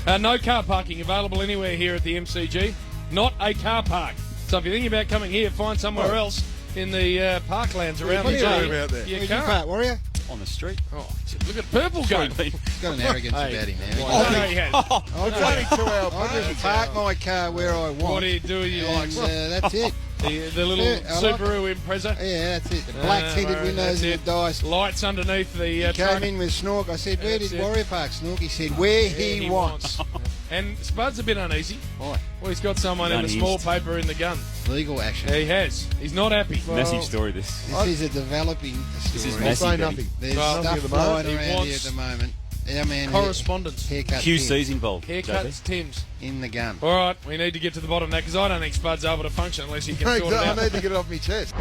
No car parking available anywhere here at the MCG. Not a car park. So if you're thinking about coming here, find somewhere else in the parklands around the room out there. You Where'd you can't. park, Warrior? On the street. Oh, look at Purple going. He's got an arrogance about him now. Oh, no, he has. It's only 2 hour I just park my car where I want. What do you do? You like That's it. the little Subaru Impreza? Yeah, that's it. The black tinted windows and the dice. Lights underneath the He truck. came in with Snork. I said, where did That's it. Warrior park, Snork? He said, where he wants. And Spud's a bit uneasy. Why? Well, he's got someone in a small paper in the gun. Legal action. He has. He's not happy. Massive story, this. This is a developing story. This is I'll massive. say Benny. nothing. There's Well, stuff at the flying moment. He around here wants at the moment. Our man Correspondence. Haircut QC's involved. Haircuts, Tim's. in the gun. All right, we need to get to the bottom of that because I don't think Spud's able to function unless he can sort it I out. need to get it off my chest.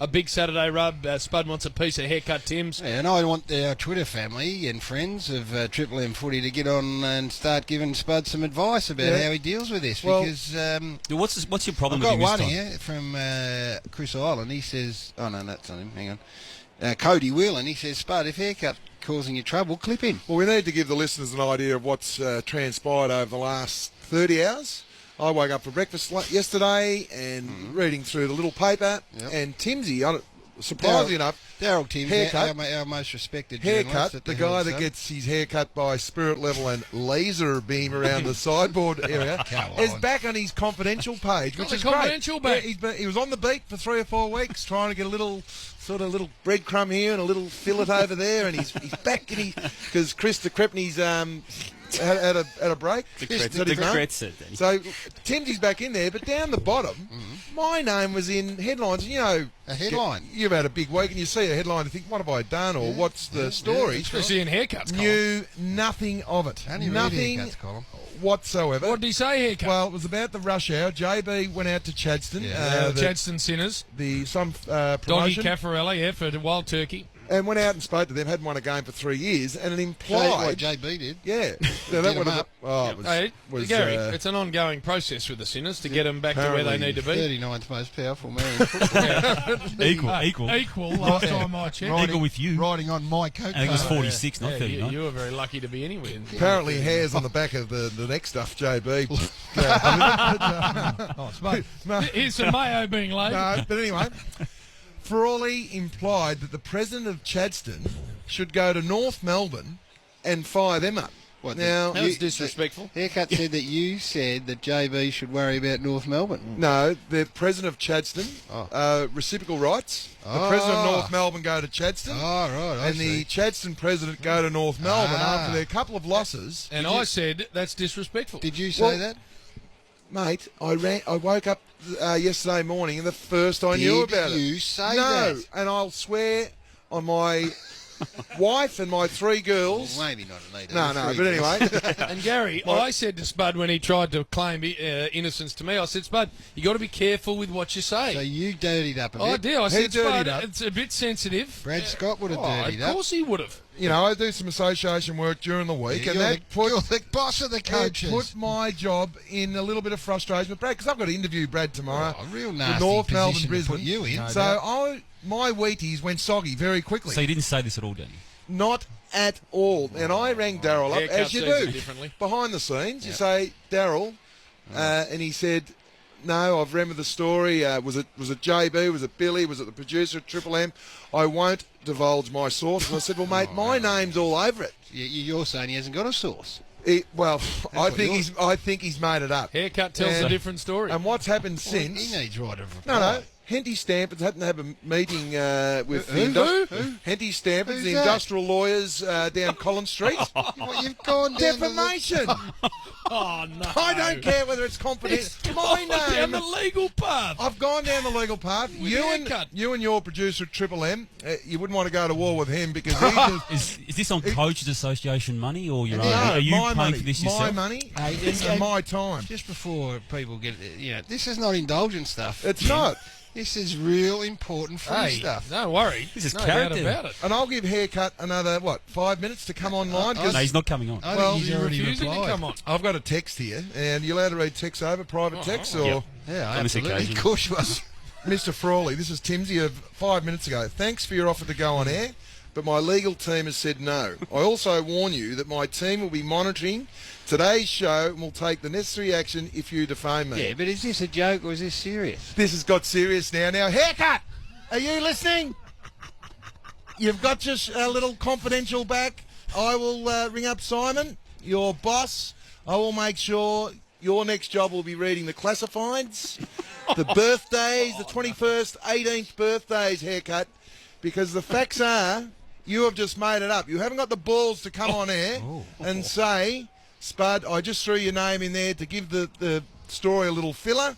A big Saturday rub. Spud wants a piece of haircut, Tim's. Yeah, and I want our Twitter family and friends of Triple M Footy to get on and start giving Spud some advice about how he deals with this. Well, because What's your problem I've with got him one this time? here from Chris Island. He says, oh no, that's not him. Hang on. Cody Whelan. He says, Spud, if haircut causing you trouble, clip him. Well, we need to give the listeners an idea of what's transpired over the last 30 hours. I woke up for breakfast yesterday and reading through the little paper, and Timmsy, surprisingly enough, Daryl Timms, haircut, our most respected journalist haircut, at the guy that Herald gets his hair cut by spirit level and laser beam around the sideboard area, is back on his confidential page, which is confidential great. back. Yeah, he was on the beat for 3 or 4 weeks trying to get a little little breadcrumb here and a little fillet over there, and he's back because Chris de Crepney's had a break. So Timsy's back in there, but down the bottom, my name was in headlines. You know, A headline. You've had a big week, and you see a headline and think, "What have I done?" or "What's the story?" Especially in haircuts, Colin. Knew nothing of it. Only read Nothing haircuts, Colin. whatsoever. What did he say, haircut? Well, it was about the rush hour. JB went out to Chadstone. Chadstone Sinners. Some Doggy promotion. Caffarella, for the Wild Turkey. And went out and spoke to them. Hadn't won a game for 3 years, and it implied What JB did. Yeah, so Get 'em up. Gary, it's an ongoing process with the Sinners to get them back to where they need to be. 39th most powerful man in football. Equal. Last time I checked. Equal with you. Riding on my coat. I think it was 46, not Yeah, 39. you were very lucky to be anywhere. apparently hairs on the back of the neck stuff. JB. Here's some mayo being laid. No, but anyway, Frawley implied that the president of Chadstone should go to North Melbourne and fire them up. What, Now, That was disrespectful. Haircut said that you said that JB should worry about North Melbourne. no, the president of Chadstone, reciprocal rights. The president of North Melbourne go to Chadstone. Oh, right. And the Chadstone president go to North Melbourne after their couple of losses. And I said that's disrespectful. Did you say Well, that? Mate, I woke up yesterday morning and the first I knew about it. Did you say No, that? and I'll swear on my wife and my 3 girls. Well, maybe not a leader. No, but anyway. And Gary, I said to Spud when he tried to claim innocence to me, I said, Spud, you got to be careful with what you say. So you dirtied up a bit. I did. I said, dirtied Spud, up. it's a bit sensitive. Brad Scott would have dirtied Of up. course he would have. You know, I do some association work during the week, You're and that you're the boss of the it coaches. put my job in a little bit of frustration with Brad, because I've got to interview Brad tomorrow. A real for nasty North Melbourne, position to Brisbane. put you in. No So my Wheaties went soggy very quickly. So you didn't say this at all, Danny? Not at all. And I rang Daryl up, Haircut as you sees it do. differently. Behind the scenes, you say, Daryl, and he said, no, I've remembered the story. Was it JB? Was it Billy? Was it the producer at Triple M? I won't divulge my source. And I said, well, mate, my name's all over it. You're saying he hasn't got a source. I think he's made it up. Haircut tells a different story. And what's happened Well, since? he needs right of reply. No. Henty Stamford's had to have a meeting with Who? Henty Stamford's, Who's the that? industrial lawyers down Collins Street. What, you've gone down Defamation. Oh, no. I don't care whether it's confidential. My Down the name. legal path. I've gone down the legal path. Haircut. You and your producer at Triple M, you wouldn't want to go to war with him because he just... Is this on Coaches Association money or your own? No, Are you my paying money. for this My yourself? money Hey, and my time. Just before people get, this is not indulgent stuff. It's not. This is real important free stuff. Don't worry. This is no character. doubt about it. And I'll give Haircut another, 5 minutes to come online? No, he's not coming on. I Well, think he's You're already refusing to replied. come on. I've got a text here, and you're allowed to read text over, private text, or... Yep. Yeah, On this absolutely. occasion. Of course you are. Mr. Frawley, this is Timmsy of 5 minutes ago. Thanks for your offer to go on air, but my legal team has said no. I also warn you that my team will be monitoring today's show and will take the necessary action if you defame me. Yeah, but is this a joke or is this serious? This has got serious now. Now, haircut! Are you listening? You've got your little confidential back. I will ring up Simon, your boss. I will make sure your next job will be reading the classifieds, the birthdays, the 21st, 18th birthdays, haircut, because the facts are you have just made it up. You haven't got the balls to come on air and say, Spud, I just threw your name in there to give the story a little filler,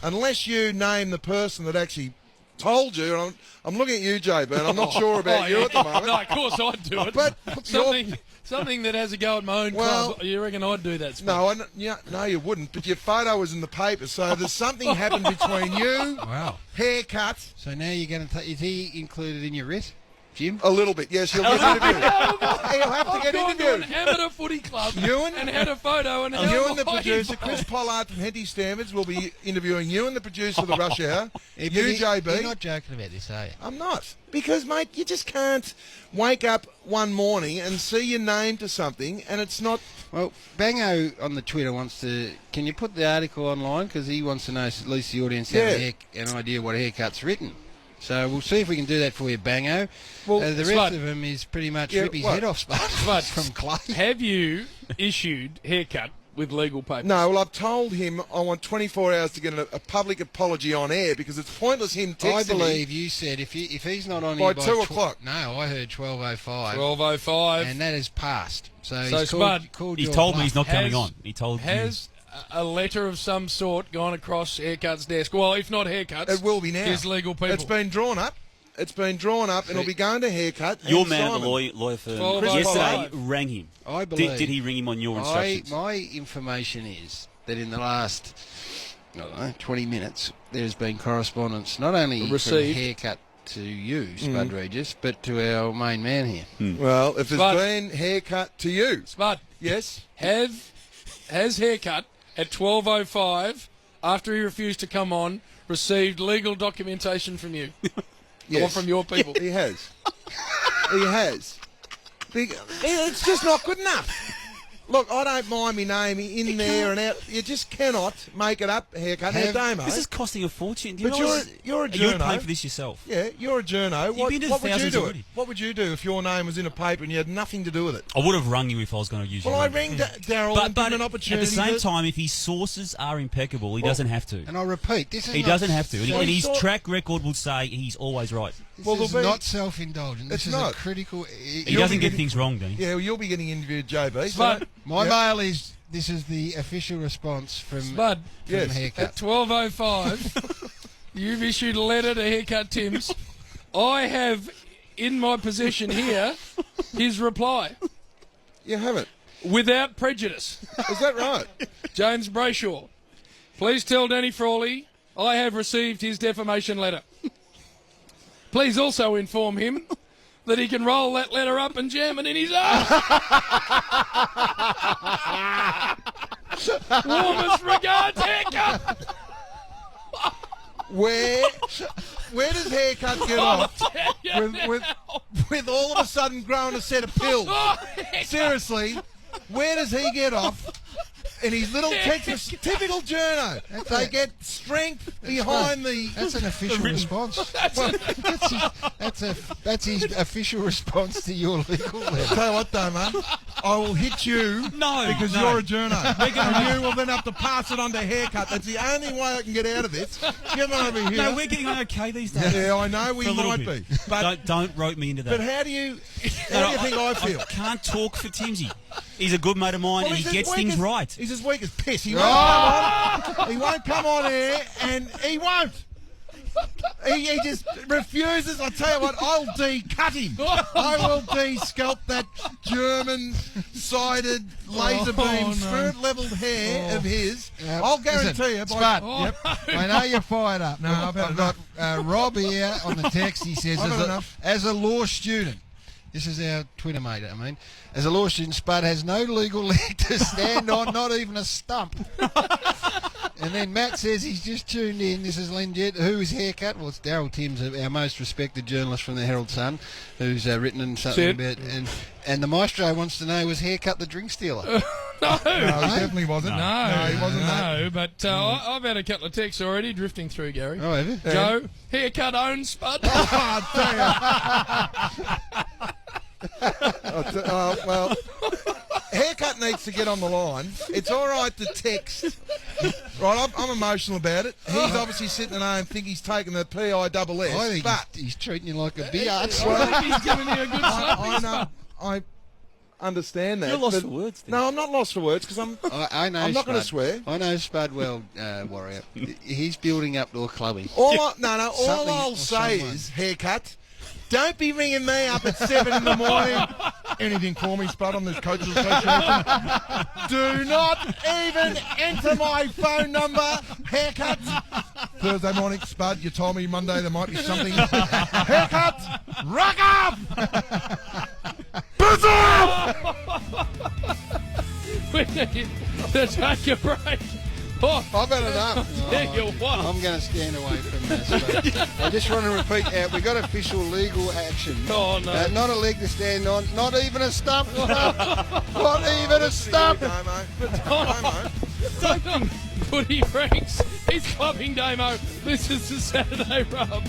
unless you name the person that actually told you. And I'm looking at you, JB, and I'm not sure about you at the moment. No, of course I'd do it. But something that has a go at my own club. You reckon I'd do that? No, no, you wouldn't. But your photo was in the paper, so there's something happened between you, haircut. So now you're going to is he included in your writ, Jim? A little bit, yes. He'll get interviewed. He'll have to get I've gone to an interviewed. amateur footy club Ewan? and had a photo and You and the producer, Chris Pollard from Henty Standards, will be interviewing you and the producer of the Rush Hour. You, JB. You're not joking about this, are you? I'm not. Because, mate, you just can't wake up one morning and see your name to something and it's not... Well, Bango on the Twitter wants to... Can you put the article online? Because he wants to know, at least the audience have an idea what haircut's written. So we'll see if we can do that for you, Bango. Well, the rest of them is pretty much rip his head off, Spud, from Clay. Have you issued haircut with legal papers? No, well, I've told him I want 24 hours to get a public apology on air because it's pointless him texting I believe me you said if he's not on by here 2 o'clock. No, I heard 12:05. 12:05. And that is passed. So Spud, He's told me he's not coming on. He told Has a letter of some sort gone across Haircut's desk? Well, if not Haircut's, It will be now. his legal people. It's been drawn up. And it'll be going to Haircut. Your and man Simon. at the lawyer firm 12:05. yesterday rang him. I believe. Did he ring him on your instructions? My information is that in the last, 20 minutes, there's been correspondence not only from Received. Haircut to you, Spud Regis, but to our main man here. Well, if there's Spud. been Haircut to you. Spud, Yes. has Haircut at 12:05, after he refused to come on, received legal documentation from you? Yes. Or from your people? He has. He has. It's just not good enough. Look, I don't mind me name in there and out. You just cannot make it up, Haircut. Now, Damo. This is costing a fortune. Do you But realise you're a you would journo. pay for this yourself. Yeah, you're a journo. What, been to what would you thousands do? already. What would you do if your name was in a paper and you had nothing to do with it? I would have rung you if I was going to use Well, your I name. rang Daryl and But given an at opportunity. the same to- time, if his sources are impeccable, he doesn't have to. And I repeat, this is He not doesn't have to. So And his he's track record will say he's always right. This Well, is there'll be- not self-indulgent. This It's is not. a critical... He doesn't get things wrong, does he? Yeah, well, you'll be getting interviewed, JB. Spud, My mail is... This is the official response from Spud, Yes. Haircut. at 12:05, you've issued a letter to Haircut Timms. I have in my possession here his reply, You haven't. without prejudice. Is that right? James Brayshaw, please tell Danny Frawley I have received his defamation letter. Please also inform him that he can roll that letter up and jam it in his arse. Warmest regards, Haircut. Where does Haircut get off Tell you with all of a sudden growing a set of pills? now. Seriously, where does he get off in his little Texas typical journo? They get strength behind the... That's an official response. That's his official response to your legal letter. Tell you what though, man, I will hit you because no. you're a journo. And you will then have to pass it on to Haircut. That's the only way I can get out of this. Get over here. No, we're getting on okay these days. Yeah, I know we For a little might bit. be. But Don't rope me into that. but how do you think I feel? I can't talk for Timmsy. He's a good mate of mine, and he's he as gets weak things as- right. He's as weak as piss. He won't come on. He won't come on air, and he won't. He just refuses. I tell you what, I'll de-cut him. I will de-scalp that German-sided laser beam, spirit-levelled hair of his. I'll guarantee you. Spud, I know you're fired up. No, I've had got Rob here on the text. He says, I've had enough. as a law student, this is our Twitter mate, as a law student, Spud has no legal leg to stand on, not even a stump. And then Matt says he's just tuned in. This is Linjet. Whose haircut? Well, it's Daryl Timms, our most respected journalist from the Herald Sun, who's written in something about. And the maestro wants to know, was haircut the drink stealer? No, No, he definitely wasn't. No, he wasn't that. No, but I've had a couple of texts already drifting through, Gary. Oh, have you? Joe, haircut owns Spud. Well, haircut needs to get on the line. It's all right to text. Right, I'm emotional about it. He's obviously sitting at home thinking he's taking the PISS. I think But he's treating you like a biatch. I think he's giving you a good I slapping, know. Spud. I understand that. You're lost but- for words, then. No, I'm not lost for words because I'm. I know I'm not going to Spud. swear. I know Spud well, Warrior. He's building up to a clubbing. All Something I'll or say someone. is haircut. Don't be ringing me up at 7 in the morning. Anything for me, Spud, on this coaches association? Do not even enter my phone number. Haircut. Thursday morning, Spud, you told me Monday there might be something. Haircut. Rock up. Buzz up. We need to take a break. Oh, I've had enough. tell you what. I'm going to stand away from that. Spud. I just want to repeat, we got official legal action. Oh, no. Not a leg to stand on, not even a stump. Not even a stump. Footy Franks. He's clubbing Damo. This is the Saturday Rub.